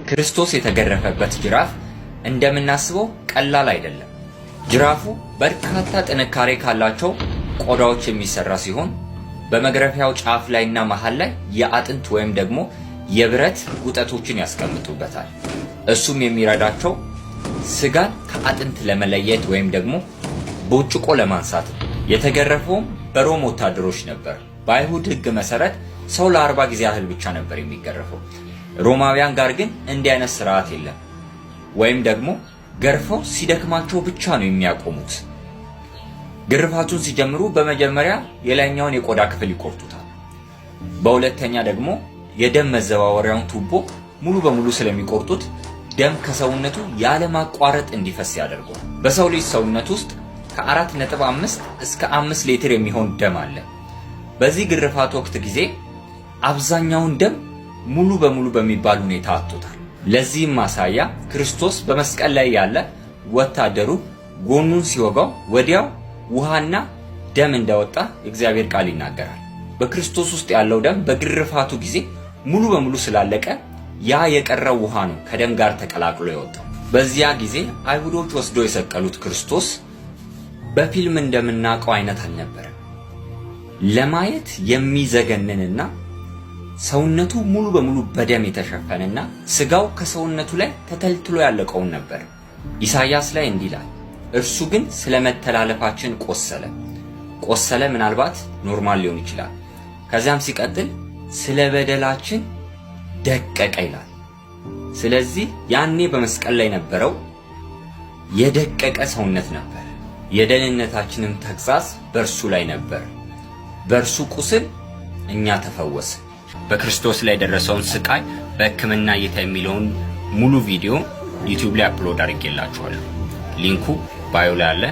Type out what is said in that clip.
ክርስቶስ የተገረፈበት ጅራፍ እንደምናስበው ቀላል አይደለም። ጅራፉ በርካታ ጥንካሬ ካላቸው ቆዳዎች የሚሰራ ሲሆን በመግረፊያው ጫፍ ላይና መሃል ላይ የአጥንት ወይም ደግሞ የብረት ጉጠቶችን ያስቀምጡበታል። እሱም የሚረዳቸው ስጋን ከአጥንት ለመለየት ወይም ደግሞ ቦጭቆ ለማንሳት ነው። የተገረፈውም በሮም ወታደሮች ነበር። በአይሁድ ሕግ መሰረት ሰው ለ40 ጊዜ ያህል ብቻ ነበር የሚገረፈው። ሮማውያን ጋር ግን እንዲህ አይነት ስርዓት የለም። ወይም ደግሞ ገርፈው ሲደክማቸው ብቻ ነው የሚያቆሙት። ግርፋቱን ሲጀምሩ በመጀመሪያ የላይኛውን የቆዳ ክፍል ይቆርጡታል። በሁለተኛ ደግሞ የደም መዘዋወሪያውን ቱቦ ሙሉ በሙሉ ስለሚቆርጡት ደም ከሰውነቱ ያለ ማቋረጥ እንዲፈስ ያደርገዋል። በሰው ልጅ ሰውነት ውስጥ ከ4.5 እስከ 5 ሊትር የሚሆን ደም አለ። በዚህ ግርፋት ወቅት ጊዜ አብዛኛውን ደም ሙሉ በሙሉ በሚባል ሁኔታ አጥቶታል። ለዚህም ማሳያ ክርስቶስ በመስቀል ላይ ያለ ወታደሩ ጎኑን ሲወጋው ወዲያው ውሃና ደም እንደወጣ የእግዚአብሔር ቃል ይናገራል። በክርስቶስ ውስጥ ያለው ደም በግርፋቱ ጊዜ ሙሉ በሙሉ ስላለቀ ያ የቀረው ውሃ ነው ከደም ጋር ተቀላቅሎ የወጣው። በዚያ ጊዜ አይሁዶች ወስደው የሰቀሉት ክርስቶስ በፊልም እንደምናውቀው አይነት አልነበረም። ለማየት የሚዘገንንና ሰውነቱ ሙሉ በሙሉ በደም የተሸፈነና ስጋው ከሰውነቱ ላይ ተተልትሎ ያለቀውን ነበር። ኢሳይያስ ላይ እንዲህ ይላል፣ እርሱ ግን ስለ መተላለፋችን ቆሰለ። ቆሰለ ምናልባት ኖርማል ሊሆን ይችላል። ከዚያም ሲቀጥል ስለ በደላችን ደቀቀ ይላል። ስለዚህ ያኔ በመስቀል ላይ ነበረው የደቀቀ ሰውነት ነበር። የደህንነታችንም ተግሣጽ በእርሱ ላይ ነበር። በእርሱ ቁስል እኛ ተፈወስን። በክርስቶስ ላይ የደረሰውን ስቃይ በሕክምና እይታ የሚለውን ሙሉ ቪዲዮ ዩቲዩብ ላይ አፕሎድ አድርጌላችኋለሁ። ሊንኩ ባዮ ላይ አለ።